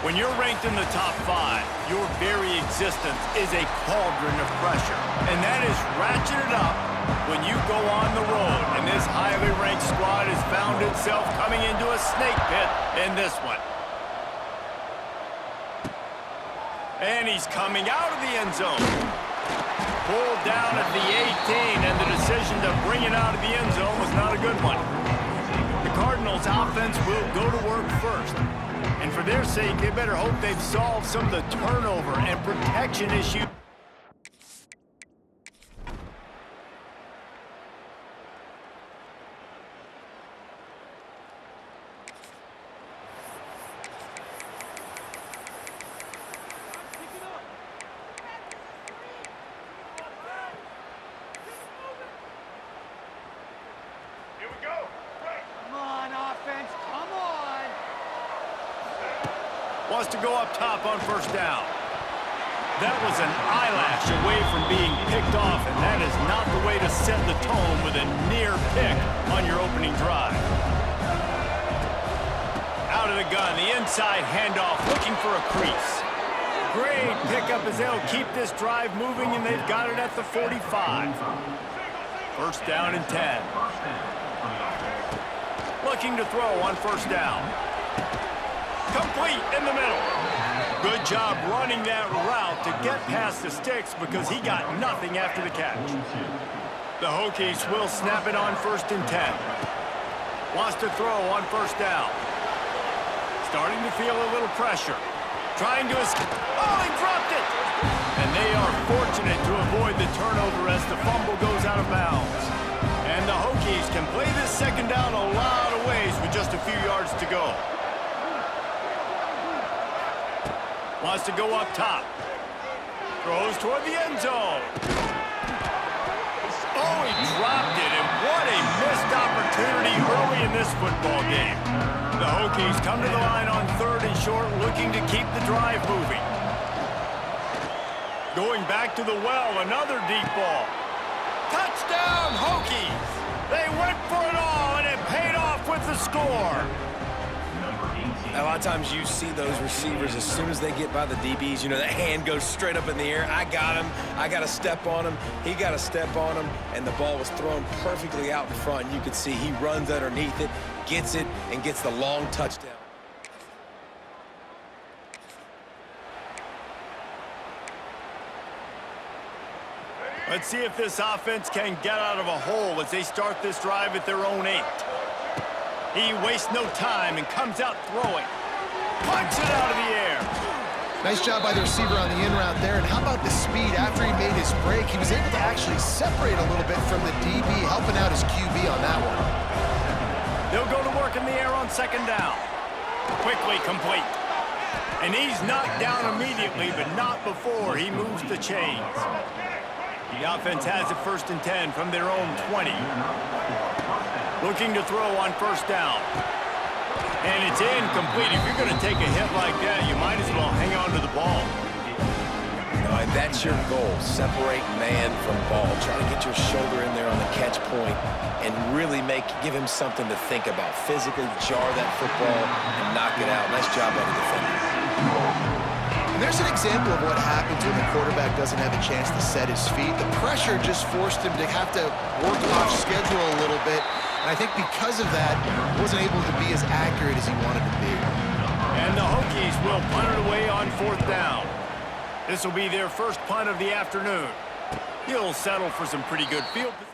When you're ranked in the top 5, your very existence is a cauldron of pressure. And that is ratcheted up when you go on the road. And this highly ranked squad has found itself coming into a snake pit in this one. And he's coming out of the end zone. Pulled down at the 18, and the decision to bring it out of the end zone was not a good one. The Cardinals' offense will go to work first. And for their sake, they better hope they've solved some of the turnover and protection issues. Here we go. Come on, offense. Come on. Wants to go up top on first down. That was an eyelash away from being picked off, and that is not the way to set the tone with a near pick on your opening drive. Out of the gun, the inside handoff, looking for a crease. Great pickup as they'll keep this drive moving, and they've got it at the 45. First down and 10. Looking to throw on first down. Complete in the middle. Good job running that route to get past the sticks because he got nothing after the catch. The Hokies will snap it on first and 10. Wants to throw on first down. Starting to feel a little pressure. Trying to escape. Oh, he dropped it! And they are fortunate to avoid the turnover as the fumble goes out of bounds. And the Hokies can play this second down a lot of ways with just a few yards to go. Wants to go up top. Throws toward the end zone. Oh, he dropped it, and what a missed opportunity early in this football game. The Hokies come to the line on third and short, looking to keep the drive moving. Going back to the well, another deep ball. Touchdown, Hokies! They went for it all, and it paid off with the score. A lot of times you see those receivers, as soon as they get by the DBs, you know, that hand goes straight up in the air. I got him. I got to step on him. He got to step on him. And the ball was thrown perfectly out in front. And you could see he runs underneath it, gets it, and gets the long touchdown. Let's see if this offense can get out of a hole as they start this drive at their own 8. He wastes no time and comes out throwing. Punts it out of the air. Nice job by the receiver on the in route there. And how about the speed after he made his break? He was able to actually separate a little bit from the DB, helping out his QB on that one. They'll go to work in the air on second down. Quickly complete. And he's knocked down immediately, but not before he moves the chains. The offense has it first and 10 from their own 20. Looking to throw on first down. And it's incomplete. If you're going to take a hit like that, you might as well hang on to the ball. All right, that's your goal. Separate man from ball. Try to get your shoulder in there on the catch point and really give him something to think about. Physically jar that football and knock it out. Nice job by the defender. And there's an example of what happens when the quarterback doesn't have a chance to set his feet. The pressure just forced him to have to work off schedule a little bit. And I think because of that, he wasn't able to be as accurate as he wanted to be. And the Hokies will punt it away on fourth down. This will be their first punt of the afternoon. He'll settle for some pretty good field position.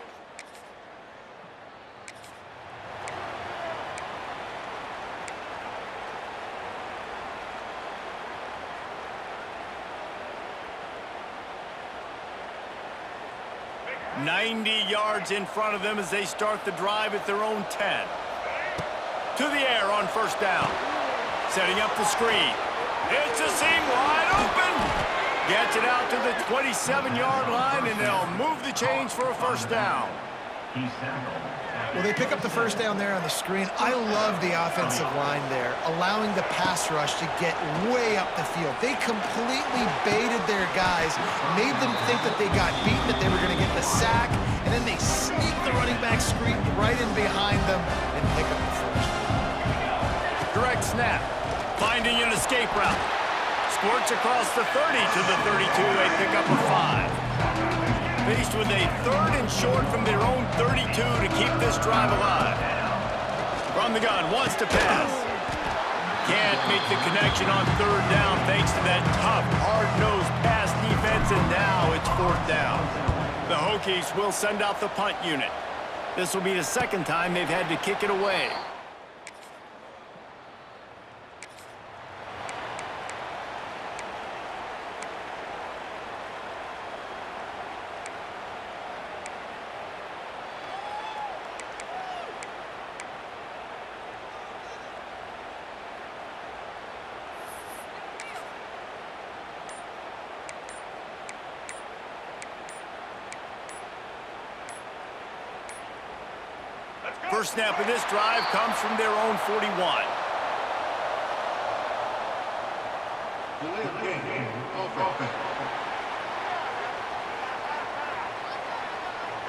90 yards in front of them as they start the drive at their own 10. To the air on first down. Setting up the screen. It's a seam wide open. Gets it out to the 27-yard line, and they'll move the chains for a first down. Well, they pick up the first down there on the screen. I love the offensive line there, allowing the pass rush to get way up the field. They completely baited their guys, made them think that they got beaten, that they were going to get the sack, and then they sneak the running back screen right in behind them and pick up the first. Direct snap. finding an escape route. Squirts across the 30 to the 32. They pick up a 5. Faced with a 3rd and short from their own 32 to keep this drive alive. From the gun, wants to pass. Can't make the connection on 3rd down thanks to that tough, hard-nosed pass defense, and now it's 4th down. The Hokies will send out the punt unit. This will be the 2nd time they've had to kick it away. First snap of this drive comes from their own 41.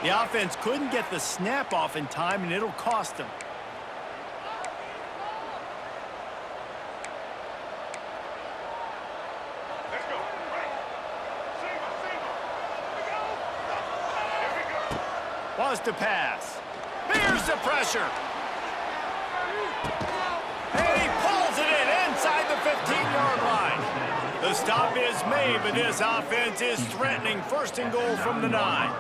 The offense couldn't get the snap off in time, and it'll cost them. Let's go. Right. Here we go. Wants to pass. Here's the pressure. And he pulls it in inside the 15-yard line. The stop is made, but this offense is threatening 1st and goal from the 9.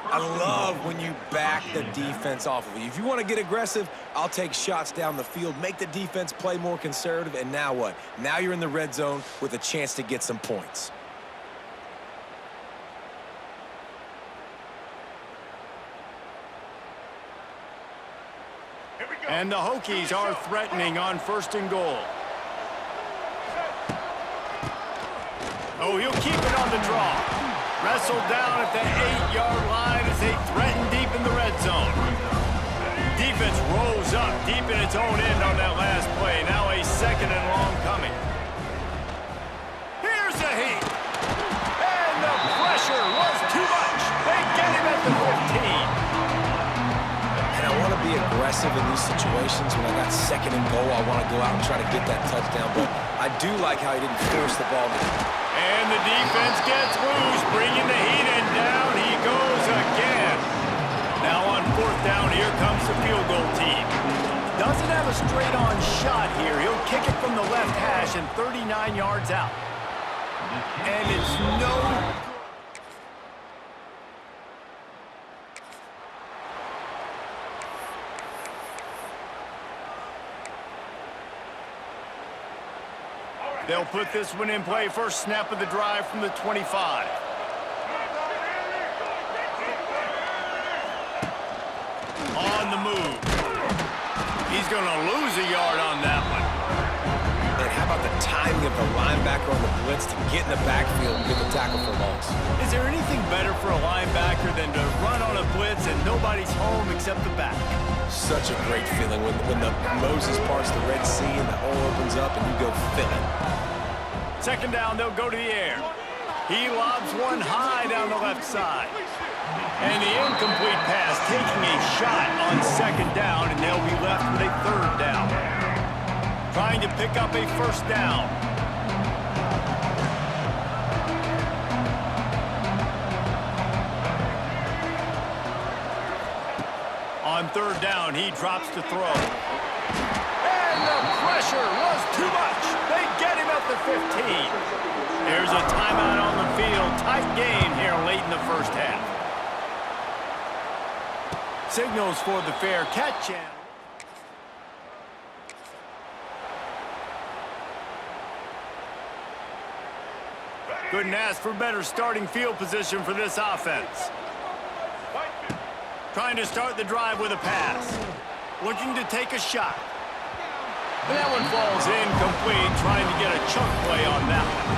I love when you back the defense off of you. If you want to get aggressive, I'll take shots down the field, make the defense play more conservative, and now what? Now you're in the red zone with a chance to get some points. And the Hokies are threatening on 1st and goal. Oh, he'll keep it on the draw. Wrestled down at the 8-yard line as they threaten deep in the red zone. Defense rolls up deep in its own end on that last play. Now a 2nd and long coming. Here's the heat. And the pressure was too much. They get him at the 15. And I want to be aggressive in these situations. When I got 2nd and goal, I want to go out and try to get that touchdown. But I do like how he didn't force the ball. And the defense gets loose, bringing the heat, and down he goes again. Now on 4th down, here comes the field goal team. Doesn't have a straight-on shot here. He'll kick it from the left hash and 39 yards out. And it's no... They'll put this one in play. First snap of the drive from the 25. On the move. He's going to lose a yard on that one. And how about the timing of the linebacker on the blitz to get in the backfield and get the tackle for loss? Is there anything better for a linebacker than to run on a blitz and nobody's home except the back? Such a great feeling when the Moses parts the Red Sea and the hole opens up and you go fill it. 2nd down, they'll go to the air. He lobs one high down the left side. And the incomplete pass taking a shot on 2nd down, and they'll be left with a 3rd down. Trying to pick up a 1st down. On 3rd down, he drops to throw. And the pressure was too much. They get him at the 15. There's a timeout on the field. Tight game here late in the 1st half. Signals for the fair catch. Couldn't ask for better starting field position for this offense. Trying to start the drive with a pass. Looking to take a shot. And that one falls incomplete, trying to get a chunk play on that one.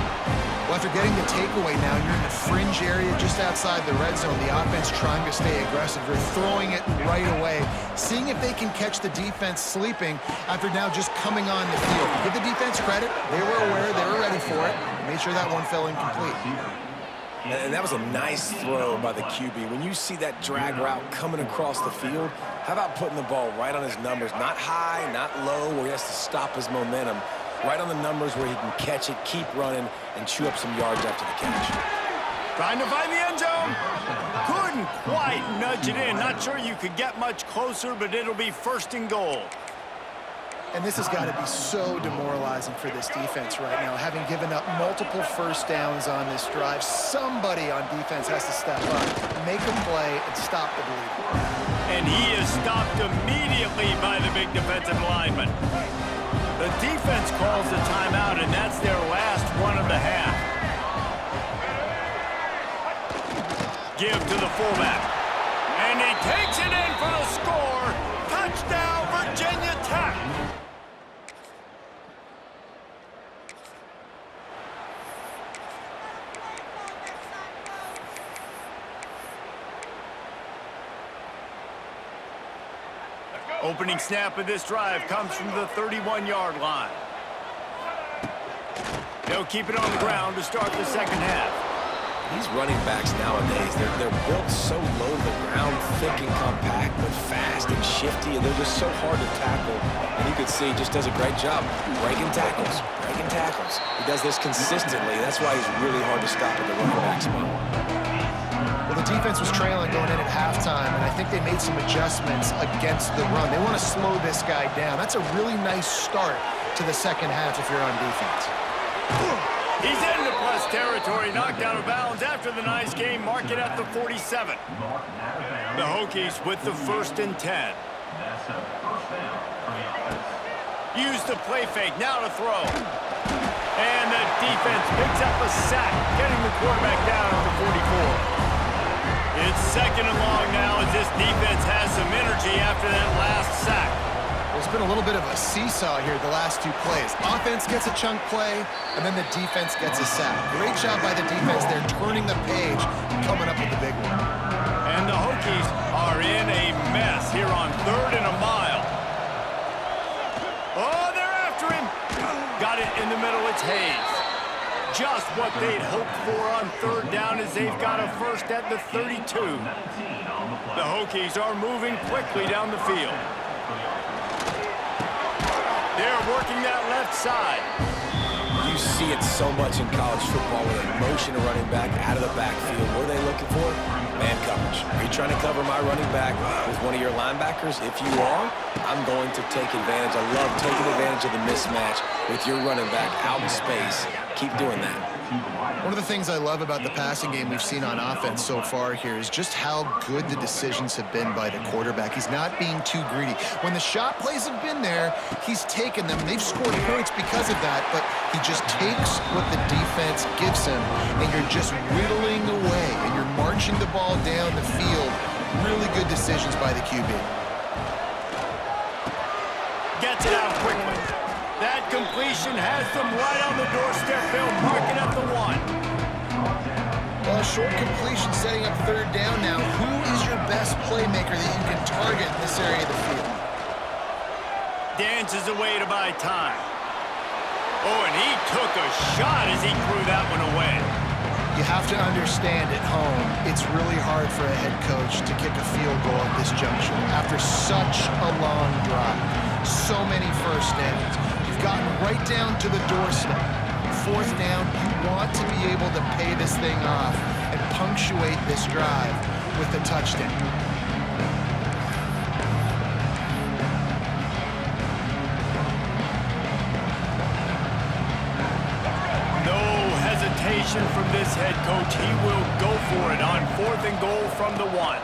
Well, after getting the takeaway now, you're in the fringe area just outside the red zone. The offense trying to stay aggressive. They're throwing it right away, seeing if they can catch the defense sleeping after now just coming on the field. Give the defense credit. They were aware. They were ready for it. Made sure that one fell incomplete. And that was a nice throw by the QB. When you see that drag route coming across the field, how about putting the ball right on his numbers? Not high, not low, where he has to stop his momentum. right on the numbers where he can catch it, keep running, and chew up some yards after the catch. Trying to find the end zone. Couldn't quite nudge it in. Not sure you could get much closer, but it'll be 1st and goal. And this has got to be so demoralizing for this defense right now. Having given up multiple first downs on this drive, somebody on defense has to step up, make a play, and stop the bleeding. And he is stopped immediately by the big defensive lineman. The defense calls the timeout, and that's their last one of the half. Give to the fullback. And he takes it in for the score. Touchdown, Virginia Tech. Opening snap of this drive comes from the 31-yard line. They'll keep it on the ground to start the second half. These running backs nowadays, they're built so low to the ground, thick and compact, but fast and shifty, and they're just so hard to tackle. And you can see he just does a great job breaking tackles, breaking tackles. He does this consistently. That's why he's really hard to stop at the running back spot. Well, the defense was trailing going in at halftime, and I think they made some adjustments against the run. They want to slow this guy down. That's a really nice start to the second half if you're on defense. He's into plus territory, knocked out of bounds after the nice game. Mark it at the 47. The Hokies with the 1st and 10. Use the play fake, now to throw. And the defense picks up a sack, getting the quarterback down at the 44. It's 2nd and long now as this defense has some energy after that last sack. There's been a little bit of a seesaw here the last 2 plays. Offense gets a chunk play, and then the defense gets a sack. Great job by the defense. They're turning the page and coming up with the big one. And the Hokies are in a mess here on 3rd and a mile. Oh, they're after him. Got it in the middle. It's Hayes. Just what they'd hoped for on 3rd down as they've got a 1st at the 32. The Hokies are moving quickly down the field. They're working that left side. You see it so much in college football where they motion a running back out of the backfield. What are they looking for? Man coverage. Are you trying to cover my running back with one of your linebackers? If you are, I'm going to take advantage. I love taking advantage of the mismatch with your running back out in space. Keep doing that. One of the things I love about the passing game we've seen on offense so far here is just how good the decisions have been by the quarterback. He's not being too greedy. When the shot plays have been there, he's taken them. They've scored points because of that, but he just takes what the defense gives him, and you're just whittling away, and you're marching the ball down the field. Really good decisions by the QB. Gets it out quickly. That completion has them right on the doorstep. They'll mark it at the 1. Well, short completion setting up 3rd down now. Who is your best playmaker that you can target in this area of the field? Dances away to buy time. Oh, and he took a shot as he threw that one away. You have to understand at home, it's really hard for a head coach to kick a field goal at this juncture after such a long drive. So many first downs. You've gotten right down to the doorstep. 4th down, you want to be able to pay this thing off and punctuate this drive with a touchdown. No hesitation from this head coach. He will go for it on 4th and goal from the 1.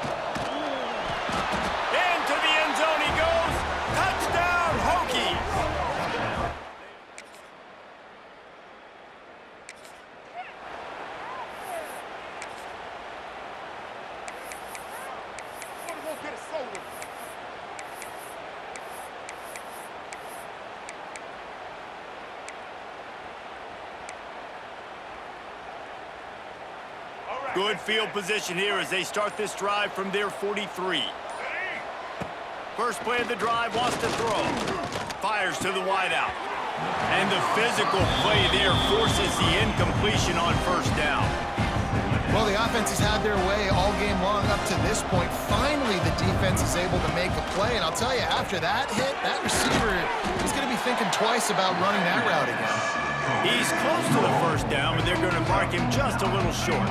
Into the end zone he goes. Touchdown, Hokies. Good field position here as they start this drive from their 43. First play of the drive, wants to throw. Fires to the wideout. And the physical play there forces the incompletion on 1st down. Well, the offense has had their way all game long up to this point. Finally, the defense is able to make a play. And I'll tell you, after that hit, that receiver is going to be thinking thinking twice about running that route again. He's close to the first down, but they're going to mark him just a little short.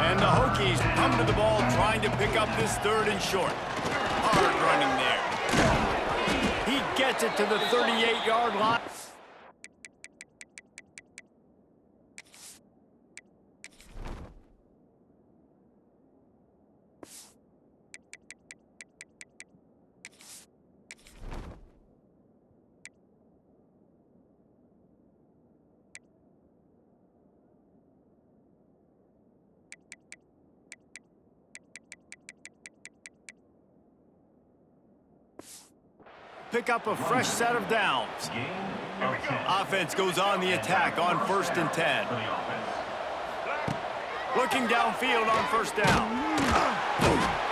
And the Hokies come to the ball trying to pick up this 3rd and short. Hard running there. He gets it to the 38-yard line. Pick up a fresh set of downs. Offense goes on the attack on 1st and 10. Looking downfield on 1st down.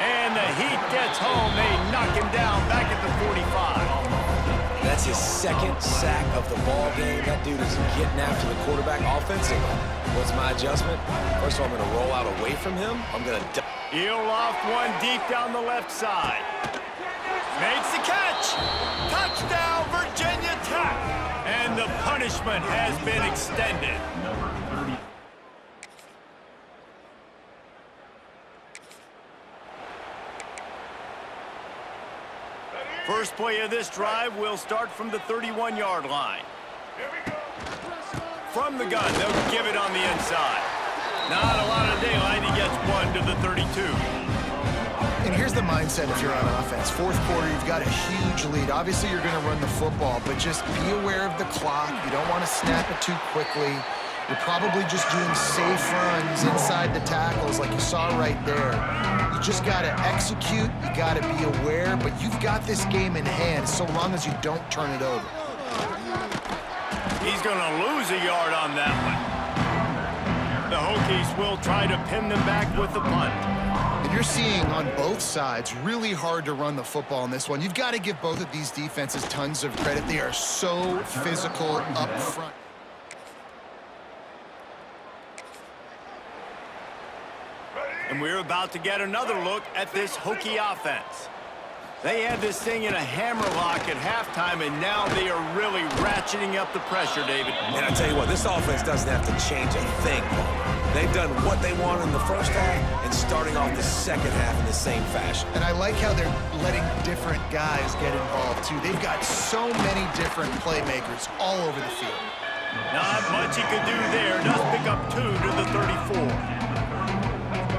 And the Heat gets home. They knock him down back at the 45. That's his 2nd sack of the ball game. That dude is getting after the quarterback offensively. What's my adjustment? First of all, I'm going to roll out away from him. I'm going to... He'll loft one deep down the left side. Makes the catch. Touchdown, Virginia Tech. And the punishment has been extended. First play of this drive will start from the 31-yard line. From the gun, they'll give it on the inside. Not a lot of daylight. He gets one to the 32. And here's the mindset if you're on offense. 4th quarter, you've got a huge lead. Obviously, you're going to run the football, but just be aware of the clock. You don't want to snap it too quickly. You're probably just doing safe runs inside the tackles like you saw right there. You just got to execute. You got to be aware, but you've got this game in hand so long as you don't turn it over. He's going to lose a yard on that one. The Hokies will try to pin them back with the punt. And you're seeing on both sides really hard to run the football in this one. You've got to give both of these defenses tons of credit. They are so physical up front. And we're about to get another look at this Hokie offense. They had this thing in a hammerlock at halftime, and now they are really ratcheting up the pressure, David. And I tell you what, this offense doesn't have to change a thing. They've done what they want in the first half and starting off the second half in the same fashion. And I like how they're letting different guys get involved, too. They've got so many different playmakers all over the field. Not much he could do there. Does pick up 2 to the 34.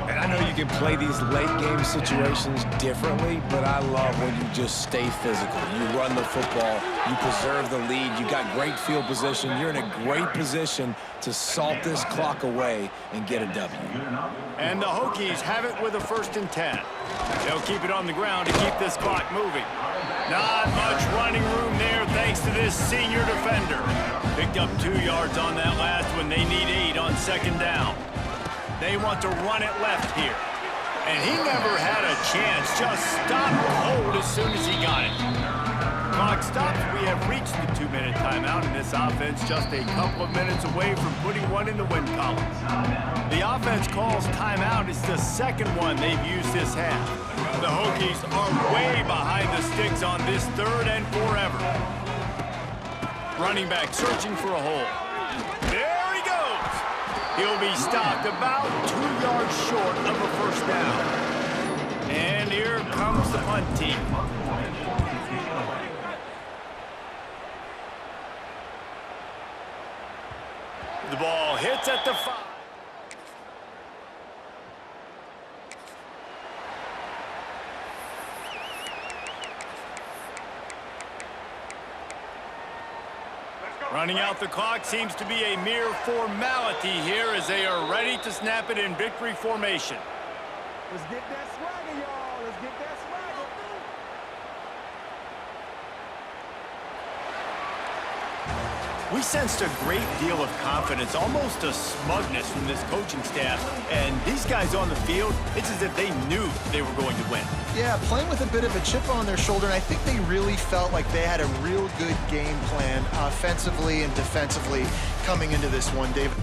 And I know you can play these late game situations differently, but I love when you just stay physical. You run the football, you preserve the lead, you got great field position, you're in a great position to salt this clock away and get a W. And the Hokies have it with a 1st and 10. They'll keep it on the ground to keep this clock moving. Not much running room there thanks to this senior defender. Picked up 2 yards on that last one. They need 8 on 2nd down. They want to run it left here. And he never had a chance. Just stopped cold as soon as he got it. Clock stops. We have reached the 2-minute timeout, and this offense just a couple of minutes away from putting one in the win column. The offense calls timeout. It's the 2nd one they've used this half. The Hokies are way behind the sticks on this 3rd and forever. Running back searching for a hole. There he goes. He'll be stopped about 2 yards short of a 1st down. And here comes the punt team. The ball hits at the 5. Running out the clock seems to be a mere formality here as they are ready to snap it in victory formation. Let's get that swagger, y'all. Let's get that swagger. We sensed a great deal of confidence, almost a smugness from this coaching staff. And these guys on the field, it's as if they knew they were going to win. Yeah, playing with a bit of a chip on their shoulder, and I think they really felt like they had a real good game plan offensively and defensively coming into this one, David.